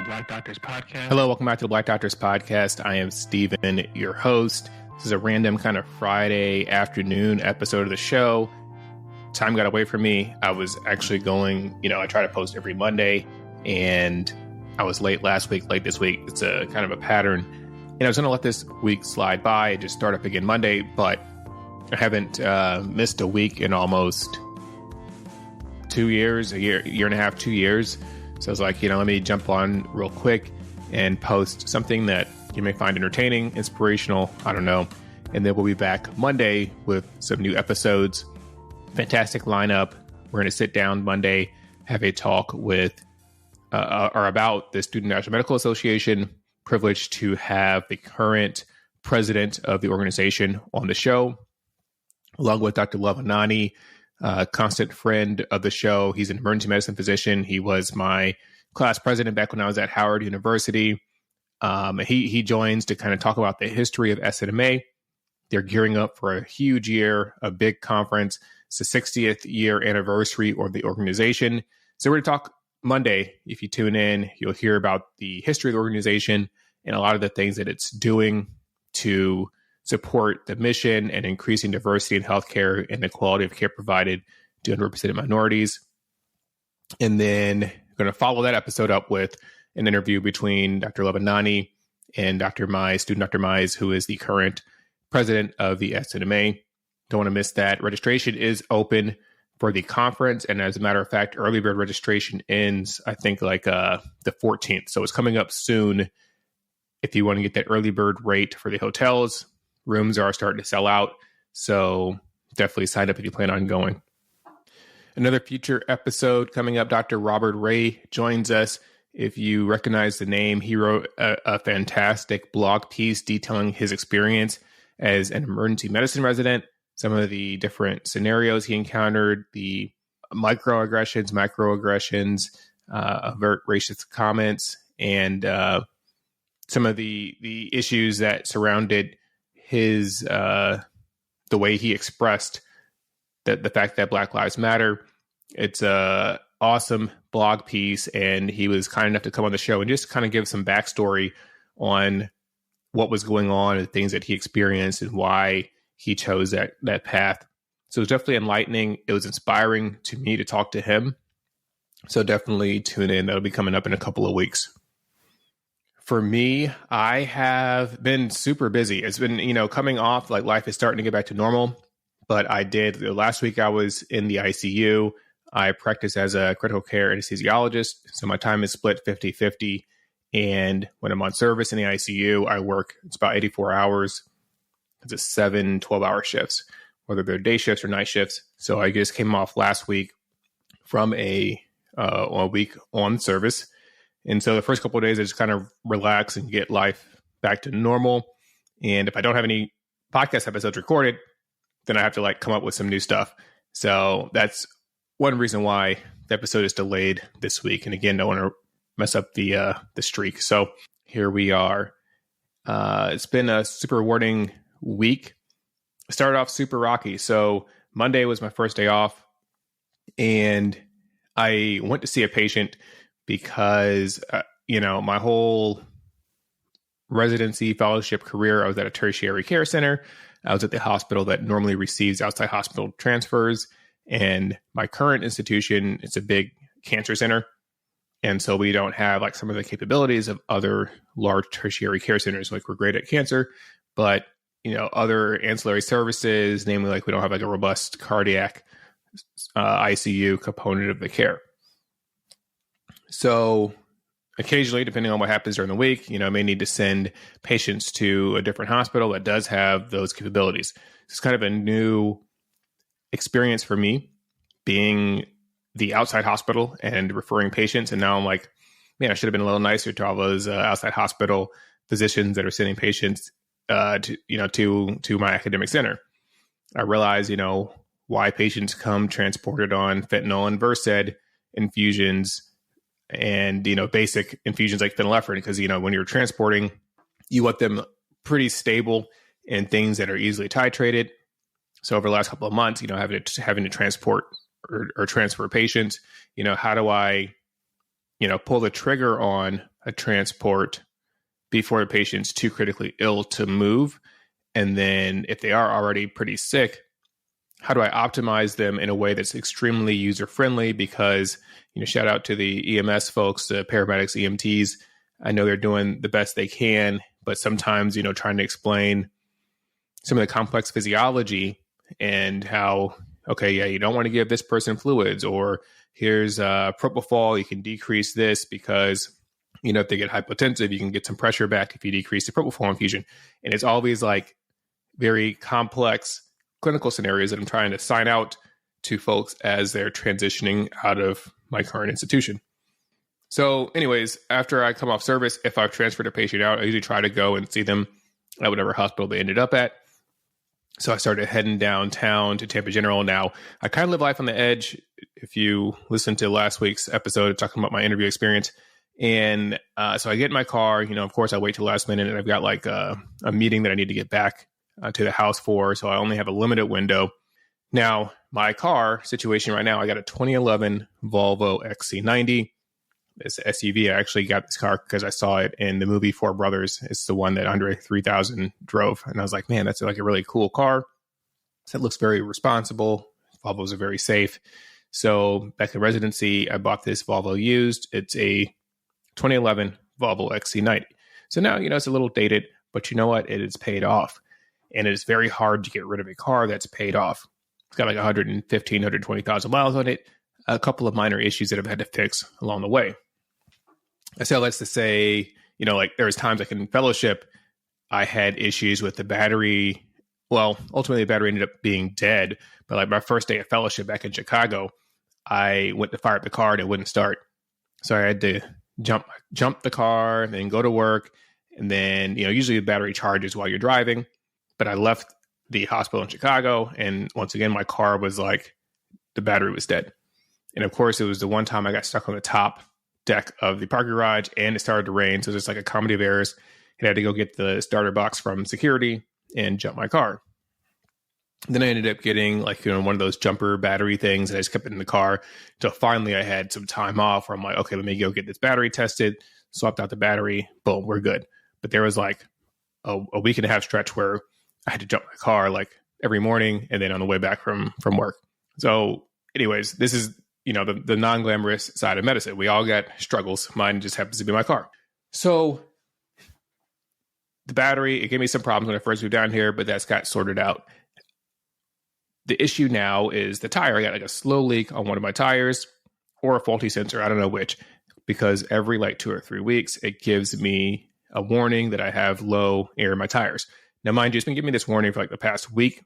Black Doctors Podcast. Hello, welcome back to the Black Doctors Podcast. I am Steven, your host. This is a random kind of Friday afternoon episode of the show. Time got away from me. I was actually going, I try to post every Monday, and I was late last week, late this week. It's a kind of a pattern. And I was going to let this week slide by and just start up again Monday, but I haven't missed a week in almost 2 years, a year and a half, 2 years. So I was like, let me jump on real quick and post something that you may find entertaining, inspirational, I don't know. And then we'll be back Monday with some new episodes. Fantastic lineup. We're going to sit down Monday, have a talk with or about the Student National Medical Association. Privileged to have the current president of the organization on the show, along with Dr. Love Anani, constant friend of the show. He's an emergency medicine physician. He was my class president back when I was at Howard University. He joins to kind of talk about the history of SNMA. They're gearing up for a huge year, a big conference. It's the 60th year anniversary of the organization. So we're going to talk Monday. If you tune in, you'll hear about the history of the organization and a lot of the things that it's doing to support the mission and increasing diversity in healthcare and the quality of care provided to underrepresented minorities. And then we're going to follow that episode up with an interview between Dr. Love Anani and Dr. Mize, who is the current president of the SNMA. Don't want to miss that. Registration is open for the conference. And as a matter of fact, early bird registration ends, I think, the 14th. So it's coming up soon. If you want to get that early bird rate for the hotels, rooms are starting to sell out. So definitely sign up if you plan on going. Another future episode coming up, Dr. Robert Ray joins us. If you recognize the name, he wrote a fantastic blog piece detailing his experience as an emergency medicine resident, some of the different scenarios he encountered, the microaggressions, avert racist comments, and some of the issues that surrounded his the way he expressed the fact that Black Lives Matter. It's a awesome blog piece, and he was kind enough to come on the show and just kind of give some backstory on what was going on and things that he experienced and why he chose that path. So it was definitely enlightening. It was inspiring to me to talk to him. So definitely tune in. That'll be coming up in a couple of weeks. For me, I have been super busy. It's been, coming off, like life is starting to get back to normal. But last week I was in the ICU. I practice as a critical care anesthesiologist. So my time is split 50-50. And when I'm on service in the ICU, I work, it's about 84 hours. It's 7 12-hour shifts, whether they're day shifts or night shifts. So I just came off last week from a week on service. And so the first couple of days, I just kind of relax and get life back to normal. And if I don't have any podcast episodes recorded, then I have to come up with some new stuff. So that's one reason why the episode is delayed this week. And again, don't want to mess up the streak. So here we are. It's been a super rewarding week. It started off super rocky. So Monday was my first day off, and I went to see a patient because, my whole residency fellowship career, I was at a tertiary care center. I was at the hospital that normally receives outside hospital transfers. And my current institution, it's a big cancer center. And so we don't have some of the capabilities of other large tertiary care centers. We're great at cancer, but other ancillary services, namely we don't have a robust cardiac ICU component of the care. So occasionally, depending on what happens during the week, I may need to send patients to a different hospital that does have those capabilities. It's kind of a new experience for me, being the outside hospital and referring patients. And now I'm like, man, I should have been a little nicer to all those outside hospital physicians that are sending patients to my academic center. I realize, why patients come transported on fentanyl and Versed infusions and, basic infusions like phenylephrine, because, when you're transporting, you want them pretty stable and things that are easily titrated. So over the last couple of months, having to transport or transfer patients, how do I, pull the trigger on a transport before the patient's too critically ill to move? And then if they are already pretty sick, how do I optimize them in a way that's extremely user-friendly? Because, shout out to the EMS folks, the paramedics, EMTs. I know they're doing the best they can, but sometimes, trying to explain some of the complex physiology and how, okay, yeah, you don't want to give this person fluids, or here's propofol, you can decrease this because, if they get hypotensive, you can get some pressure back if you decrease the propofol infusion. And it's all these like very complex clinical scenarios that I'm trying to sign out to folks as they're transitioning out of my current institution. So anyways, after I come off service, if I've transferred a patient out, I usually try to go and see them at whatever hospital they ended up at. So I started heading downtown to Tampa General. Now, I kind of live life on the edge. If you listen to last week's episode talking about my interview experience. And so I get in my car, of course, I wait till the last minute, and I've got like a meeting that I need to get back to the house for. So I only have a limited window. Now, my car situation right now, I got a 2011 Volvo XC90. It's an SUV. I actually got this car because I saw it in the movie Four Brothers. It's the one that Andre 3000 drove. And I was like, man, that's like a really cool car. It looks very responsible. Volvos are very safe. So back in residency, I bought this Volvo used. It's a 2011 Volvo XC90. So now, it's a little dated, but you know what? It is paid off. And it is very hard to get rid of a car that's paid off. It's got like 115, 120,000 miles on it. A couple of minor issues that I've had to fix along the way. I say all that's to say, like there was times like in fellowship, I had issues with the battery. Well, ultimately the battery ended up being dead. But like my first day of fellowship back in Chicago, I went to fire up the car and it wouldn't start. So I had to jump the car and then go to work. And then, usually the battery charges while you're driving. But I left the hospital in Chicago. And once again, my car was like, the battery was dead. And of course, it was the one time I got stuck on the top deck of the parking garage and it started to rain. So it was just like a comedy of errors. And I had to go get the starter box from security and jump my car. Then I ended up getting like, one of those jumper battery things, and I just kept it in the car until finally I had some time off where I'm like, okay, let me go get this battery tested, swapped out the battery, boom, we're good. But there was like a week and a half stretch where I had to jump my car like every morning and then on the way back from work. So anyways, this is, the non-glamorous side of medicine. We all got struggles. Mine just happens to be my car. So the battery, it gave me some problems when I first moved down here, but that's got sorted out. The issue now is the tire. I got like a slow leak on one of my tires or a faulty sensor. I don't know which, because every like 2 or 3 weeks, it gives me a warning that I have low air in my tires. Now, mind you, it's been giving me this warning for like the past week,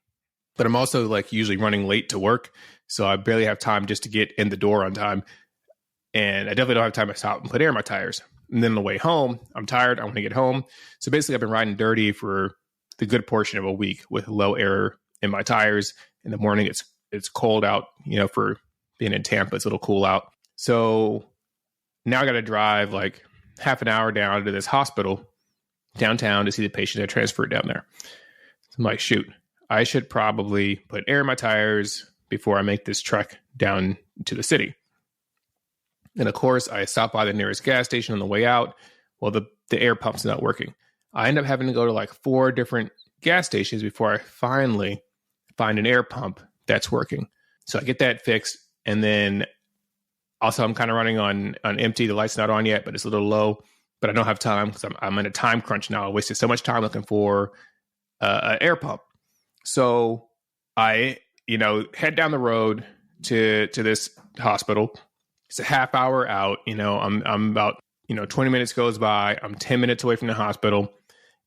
but I'm also like usually running late to work. So I barely have time just to get in the door on time. And I definitely don't have time to stop and put air in my tires. And then on the way home, I'm tired. I want to get home. So basically, I've been riding dirty for the good portion of a week with low air in my tires. In the morning, it's cold out, for being in Tampa, it's a little cool out. So now I got to drive like half an hour down to this hospital downtown to see the patient I transferred down there. So I'm like, shoot, I should probably put air in my tires before I make this trek down to the city. And of course, I stopped by the nearest gas station on the way out. Well, the air pump's not working. I end up having to go to like 4 different gas stations before I finally find an air pump that's working. So I get that fixed. And then also I'm kind of running on empty. The light's not on yet, but it's a little low. But I don't have time because I'm in a time crunch now. I wasted so much time looking for an air pump. So I, head down the road to this hospital. It's a half hour out. I'm about, 20 minutes goes by. I'm 10 minutes away from the hospital.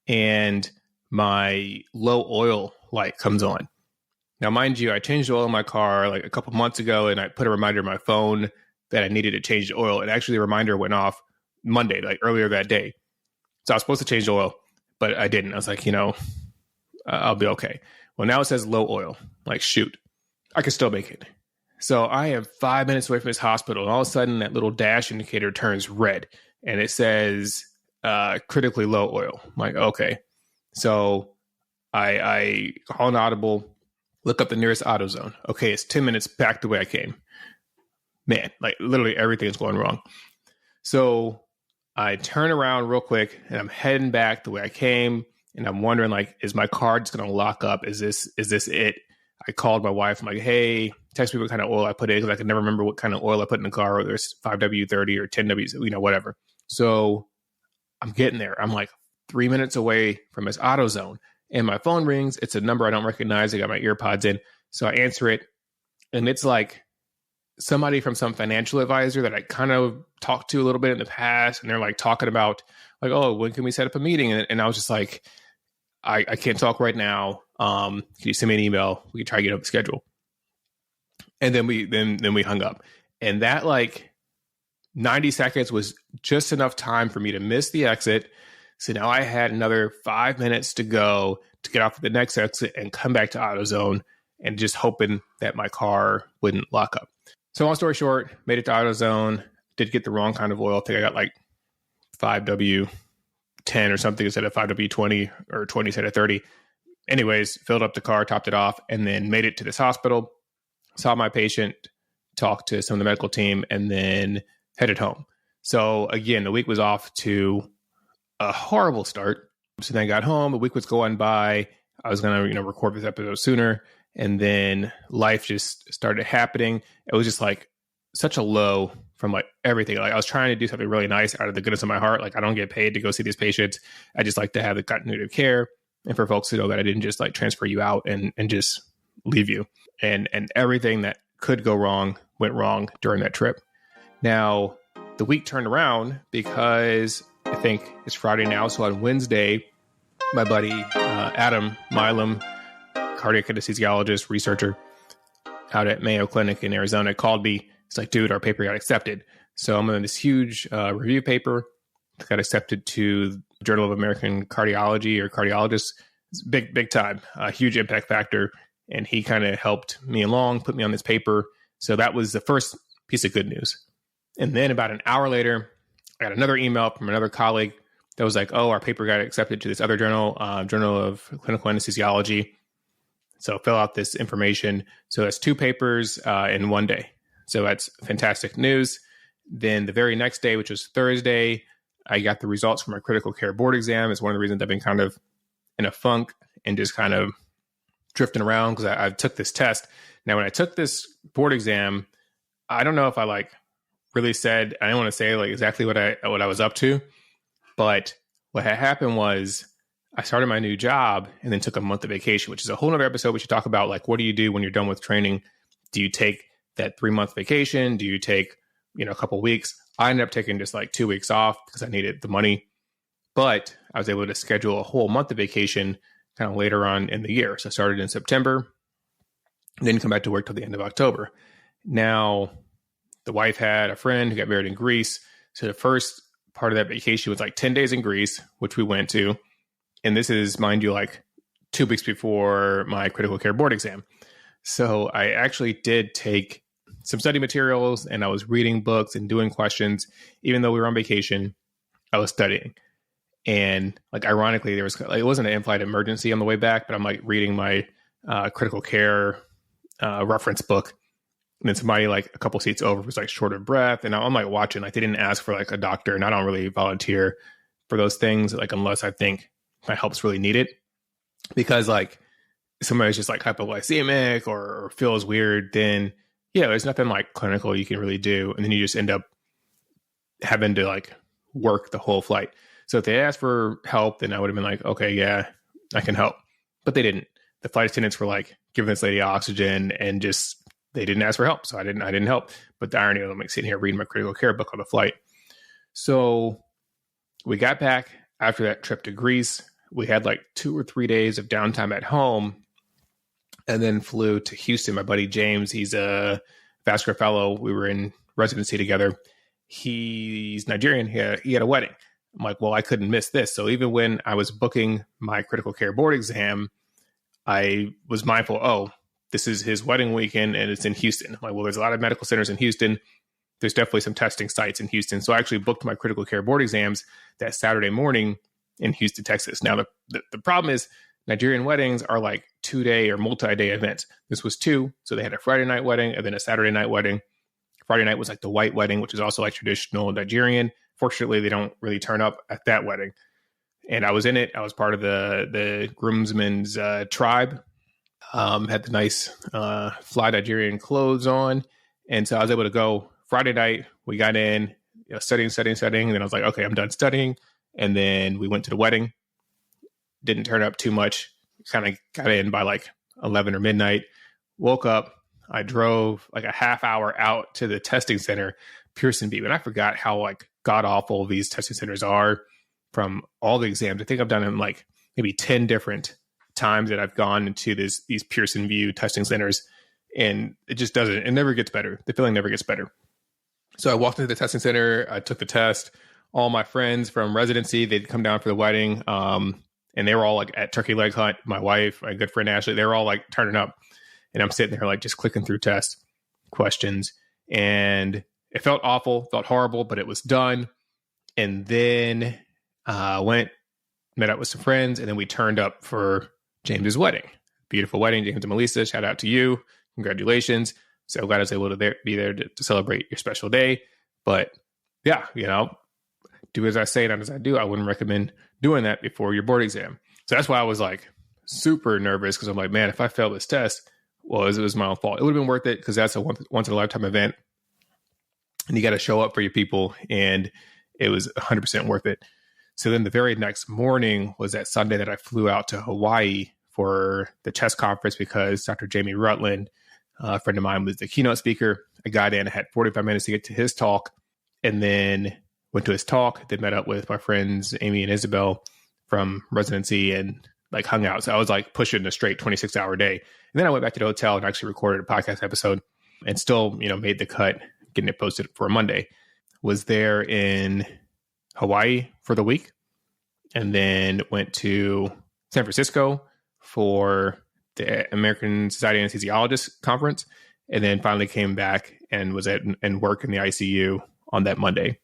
And my low oil light comes on. Now, mind you, I changed the oil in my car like a couple months ago, and I put a reminder in my phone that I needed to change the oil. And actually, the reminder went off Monday, like earlier that day. So I was supposed to change the oil, but I didn't. I was like, I'll be okay. Well, now it says low oil. Like, shoot, I can still make it. So I am 5 minutes away from this hospital, and all of a sudden, that little dash indicator turns red, and it says critically low oil. I'm like, okay. So I call an audible. Look up the nearest AutoZone. Okay, it's 10 minutes back the way I came. Man, like literally everything's going wrong. So I turn around real quick and I'm heading back the way I came. And I'm wondering, like, is my car just going to lock up? Is this it? I called my wife. I'm like, hey, text me what kind of oil I put in, because I could never remember what kind of oil I put in the car, whether it's 5W30 or 10W, whatever. So I'm getting there. I'm like 3 minutes away from his AutoZone, and my phone rings. It's a number I don't recognize. I got my ear pods in. So I answer it, and it's like somebody from some financial advisor that I kind of talked to a little bit in the past. And they're like talking about like, oh, when can we set up a meeting? And I was just like, I can't talk right now. Can you send me an email? We can try to get up a schedule. And then we hung up. And that like 90 seconds was just enough time for me to miss the exit. So now I had another 5 minutes to go to get off at the next exit and come back to AutoZone, and just hoping that my car wouldn't lock up. So long story short, made it to AutoZone, did get the wrong kind of oil. I think I got like 5W10 or something instead of 5W20, or 20 instead of 30. Anyways, filled up the car, topped it off, and then made it to this hospital, saw my patient, talked to some of the medical team, and then headed home. So again, the week was off to a horrible start. So then I got home, the week was going by. I was going to, record this episode sooner. And then life just started happening. It was just like such a low from like everything. Like I was trying to do something really nice out of the goodness of my heart. Like I don't get paid to go see these patients. I just like to have the continuity of care. And for folks to know that I didn't just like transfer you out and just leave you. And everything that could go wrong went wrong during that trip. Now, the week turned around because I think it's Friday now. So on Wednesday, my buddy Adam Milam, cardiac anesthesiologist, researcher out at Mayo Clinic in Arizona, called me. It's like, dude, our paper got accepted. So I'm in this huge review paper that got accepted to Journal of American Cardiology or Cardiologists. It's big time, a huge impact factor. And he kind of helped me along, put me on this paper. So that was the first piece of good news. And then about an hour later, I got another email from another colleague that was like, oh, our paper got accepted to this other journal, Journal of Clinical Anesthesiology. So fill out this information. So that's 2 papers in one day. So that's fantastic news. Then the very next day, which was Thursday, I got the results from my critical care board exam. It's one of the reasons I've been kind of in a funk and just kind of drifting around, because I took this test. Now, when I took this board exam, I don't know if I like really said, I didn't want to say like exactly what I was up to, but what had happened was I started my new job and then took a month of vacation, which is a whole other episode. We should talk about like, what do you do when you're done with training? Do you take that 3-month vacation? Do you take, a couple of weeks? I ended up taking just like 2 weeks off because I needed the money, but I was able to schedule a whole month of vacation kind of later on in the year. So I started in September, didn't come back to work till the end of October. Now, the wife had a friend who got married in Greece. So the first part of that vacation was like 10 days in Greece, which we went to. And this is, mind you, like 2 weeks before my critical care board exam. So I actually did take some study materials and I was reading books and doing questions. Even though we were on vacation, I was studying. And like, ironically, there was like, it wasn't an in-flight emergency on the way back, but I'm like reading my critical care reference book. And then somebody like a couple seats over was like short of breath. And I'm like watching, like they didn't ask for like a doctor, and I don't really volunteer for those things, like unless I think my help's really needed. Because like somebody's just like hypoglycemic or feels weird, then yeah, there's nothing like clinical you can really do. And then you just end up having to like work the whole flight. So if they asked for help, then I would have been like, okay, yeah, I can help. But they didn't. The flight attendants were like giving this lady oxygen and just, they didn't ask for help. So I didn't help. But the irony of them like sitting here reading my critical care book on the flight. So we got back after that trip to Greece. We had like 2 or 3 days of downtime at home, and then flew to Houston. My buddy James, he's a vascular fellow. We were in residency together. He's Nigerian. He had a wedding. I'm like, well, I couldn't miss this. So even when I was booking my critical care board exam, I was mindful, oh, this is his wedding weekend and it's in Houston. I'm like, well, there's a lot of medical centers in Houston. There's definitely some testing sites in Houston. So I actually booked my critical care board exams that Saturday morning in Houston, Texas. Now, the problem is Nigerian weddings are like 2-day or multi-day events. This was 2. So they had a Friday night wedding and then a Saturday night wedding. Friday night was like the white wedding, which is also like traditional Nigerian. Fortunately, they don't really turn up at that wedding. And I was in it. I was part of the groomsmen's tribe. Had the nice fly Nigerian clothes on. And so I was able to go Friday night. We got in, studying. And then I was like, okay, I'm done studying. And then we went to the wedding. Didn't turn up too much. Kind of got in by like 11 or midnight. Woke up. I drove like a half hour out to the testing center, Pearson View. And I forgot how like god awful these testing centers are from all the exams. I think I've done them like maybe 10 different times that I've gone into these Pearson View testing centers, and it just doesn't, it never gets better. The feeling never gets better. So I walked into the testing center, I took the test. All my friends from residency, they'd come down for the wedding. And they were all like at turkey leg hunt. My wife, my good friend Ashley, they were all like turning up. And I'm sitting there like just clicking through test questions. And it felt awful, felt horrible, but it was done. And then met up with some friends, and then we turned up for James's wedding. Beautiful wedding, James and Melissa. Shout out to you. Congratulations. So glad I was able to be there to celebrate your special day. But yeah, do as I say, not as I do. I wouldn't recommend doing that before your board exam. So that's why I was like super nervous, because I'm like, man, if I fail this test, well, it was my own fault. It would have been worth it, because that's a once in a lifetime event, and you got to show up for your people, and it was 100% worth it. So then the very next morning was that Sunday that I flew out to Hawaii for the chess conference, because Dr. Jamie Rutland, a friend of mine, was the keynote speaker. I got in, I had 45 minutes to get to his talk, and then went to his talk, then met up with my friends, Amy and Isabel from residency, and like hung out. So I was like pushing a straight 26-hour day. And then I went back to the hotel and actually recorded a podcast episode, and still, made the cut, getting it posted for a Monday. Was there in Hawaii for the week, and then went to San Francisco for the American Society of Anesthesiologists conference, and then finally came back and was and work in the ICU on that Monday.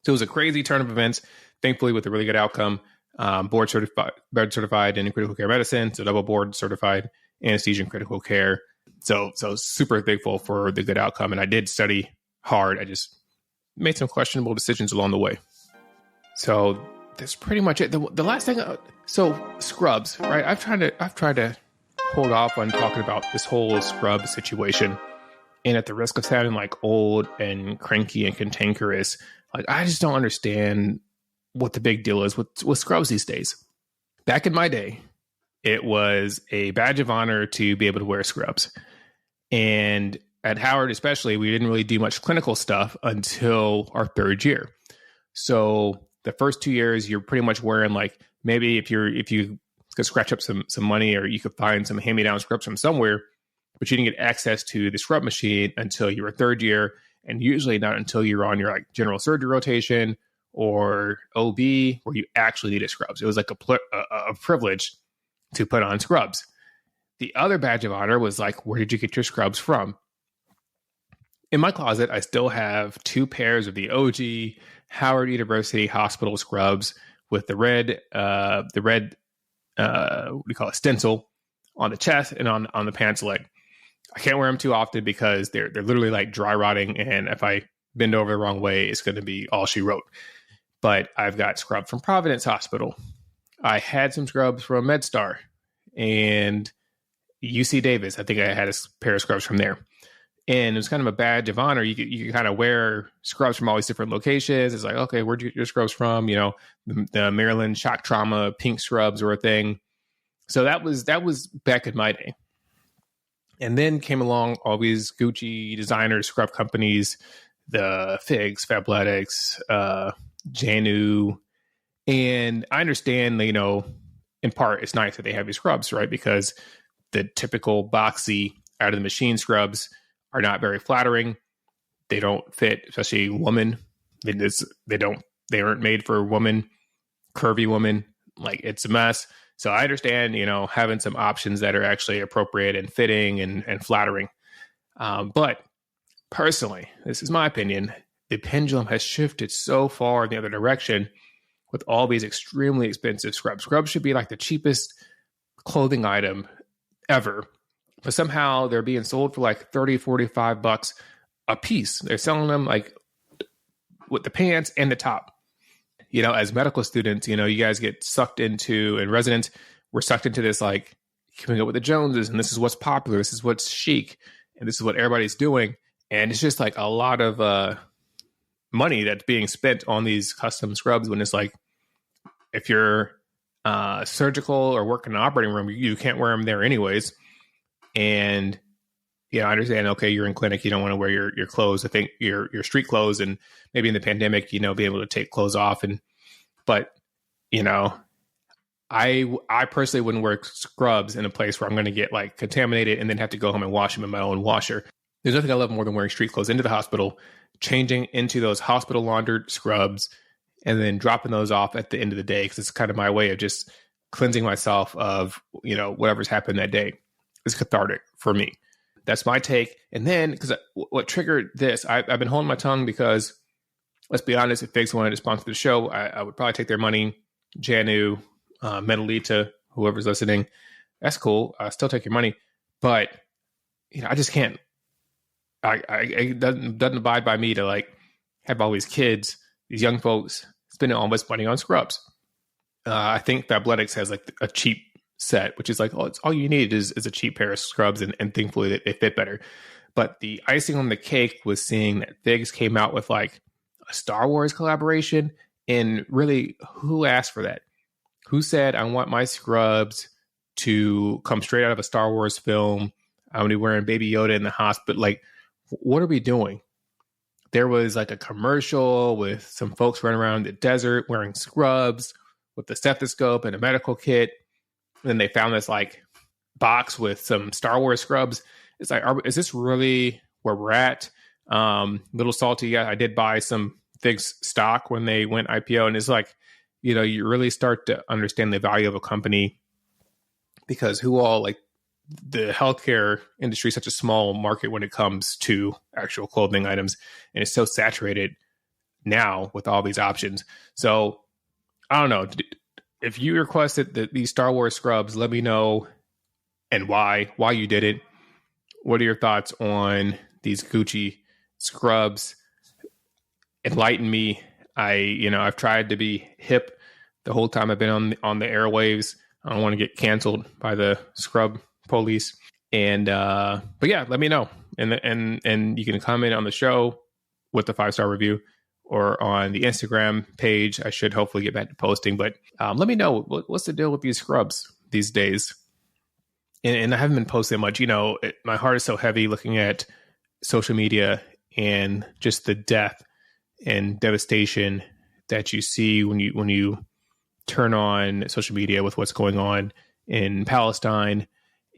So it was a crazy turn of events, thankfully with a really good outcome. Board certified in critical care medicine, so double board certified anesthesia and critical care. So super thankful for the good outcome. And I did study hard. I just made some questionable decisions along the way. So that's pretty much it. The last thing, so scrubs, right? I've tried to hold off on talking about this whole scrub situation. And at the risk of sounding like old and cranky and cantankerous, like I just don't understand what the big deal is with scrubs these days. Back in my day, it was a badge of honor to be able to wear scrubs. And at Howard especially, we didn't really do much clinical stuff until our third year. So the first 2 years, you're pretty much wearing like, maybe if you could scratch up some money, or you could find some hand-me-down scrubs from somewhere, but you didn't get access to the scrub machine until your third year, and usually not until you're on your like general surgery rotation or OB, where you actually needed scrubs. It was like a privilege to put on scrubs. The other badge of honor was like, where did you get your scrubs from? In my closet, I still have 2 pairs of the OG Howard University Hospital scrubs with the red stencil on the chest and on the pants leg. I can't wear them too often because they're literally like dry rotting, and if I bend over the wrong way, it's going to be all she wrote. But I've got scrubs from Providence Hospital. I had some scrubs from MedStar and UC Davis. I think I had a pair of scrubs from there. And it was kind of a badge of honor. You kind of wear scrubs from all these different locations. It's like, okay, where'd you get your scrubs from? The Maryland shock trauma pink scrubs were a thing. So that was back in my day. And then came along all these Gucci designer scrub companies, the Figs, Fabletics, Janu. And I understand, in part, it's nice that they have these scrubs, right? Because the typical boxy out of the machine scrubs are not very flattering. They don't fit, especially women. They aren't made for women, curvy women. Like, it's a mess. So I understand, having some options that are actually appropriate and fitting and flattering. But personally, this is my opinion, the pendulum has shifted so far in the other direction with all these extremely expensive scrubs. Scrubs should be like the cheapest clothing item ever. But somehow they're being sold for like $30, $45 a piece. They're selling them like with the pants and the top. As medical students, you guys get sucked into, and residents, we're sucked into this, like, keeping up with the Joneses, and this is what's popular, this is what's chic, and this is what everybody's doing. And it's just like a lot of money that's being spent on these custom scrubs, when it's like, if you're surgical or work in an operating room, you can't wear them there anyways. And I understand, okay, you're in clinic, you don't want to wear your clothes. I think your street clothes, and maybe in the pandemic, be able to take clothes off. But I personally wouldn't wear scrubs in a place where I'm going to get like contaminated and then have to go home and wash them in my own washer. There's nothing I love more than wearing street clothes into the hospital, changing into those hospital laundered scrubs, and then dropping those off at the end of the day, because it's kind of my way of just cleansing myself of, whatever's happened that day. It's cathartic for me. That's my take. And then, because what triggered this, I've been holding my tongue because, let's be honest, if Figs wanted to sponsor the show, I would probably take their money. Janu, Metalita, whoever's listening, that's cool. I still take your money. But, I just can't. It doesn't abide by me to like have all these kids, these young folks, spending all this money on scrubs. I think Fabletics has like a cheap set, which is like, it's all you need is a cheap pair of scrubs, and thankfully they fit better. But the icing on the cake was seeing that Figs came out with like a Star Wars collaboration. And really, who asked for that? Who said, I want my scrubs to come straight out of a Star Wars film? I'm going to be wearing Baby Yoda in the hospital. Like, what are we doing? There was like a commercial with some folks running around the desert wearing scrubs with the stethoscope and a medical kit. And then they found this like box with some Star Wars scrubs. It's like, is this really where we're at? Little salty. Yeah, I did buy some Figs stock when they went IPO. And it's like, you really start to understand the value of a company, because the healthcare industry is such a small market when it comes to actual clothing items. And it's so saturated now with all these options. So I don't know. If you requested these Star Wars scrubs, let me know, and why you did it. What are your thoughts on these Gucci scrubs? Enlighten me. I've tried to be hip the whole time I've been on the airwaves. I don't want to get canceled by the scrub police. And but yeah, let me know. And you can comment on the show with the 5-star review, or on the Instagram page. I should hopefully get back to posting, but let me know what's the deal with these scrubs these days. And I haven't been posting much. My heart is so heavy looking at social media and just the death and devastation that you see when you turn on social media with what's going on in Palestine.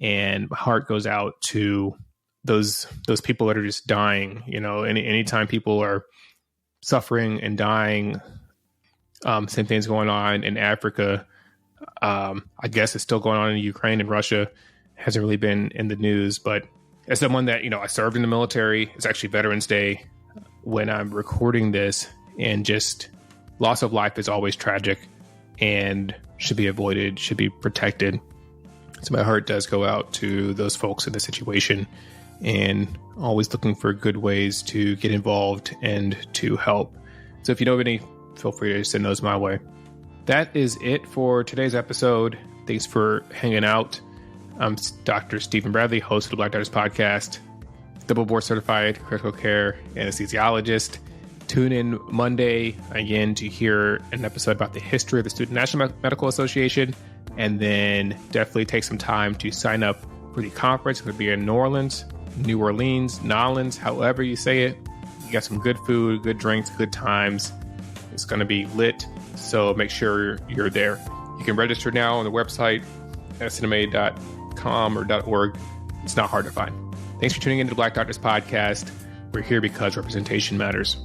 And my heart goes out to those people that are just dying. Anytime people are suffering and dying, same things going on in Africa. I guess it's still going on in Ukraine and Russia. Hasn't really been in the news, but as someone that, I served in the military, it's actually Veterans Day when I'm recording this, and just loss of life is always tragic and should be avoided, should be protected. So my heart does go out to those folks in the situation, and always looking for good ways to get involved and to help. So if you know of any, feel free to send those my way. That is it for today's episode. Thanks for hanging out. I'm Dr. Stephen Bradley, host of the Black Doctors Podcast, double board certified critical care anesthesiologist. Tune in Monday again to hear an episode about the history of the Student National Medical Association, and then definitely take some time to sign up for the conference. It's going to be in New Orleans, Nolans, however you say it. You got some good food, good drinks, good times. It's going to be lit, so make sure you're there. You can register now on the website, snma.com or .org. It's not hard to find. Thanks for tuning into the Black Doctors Podcast. We're here because representation matters.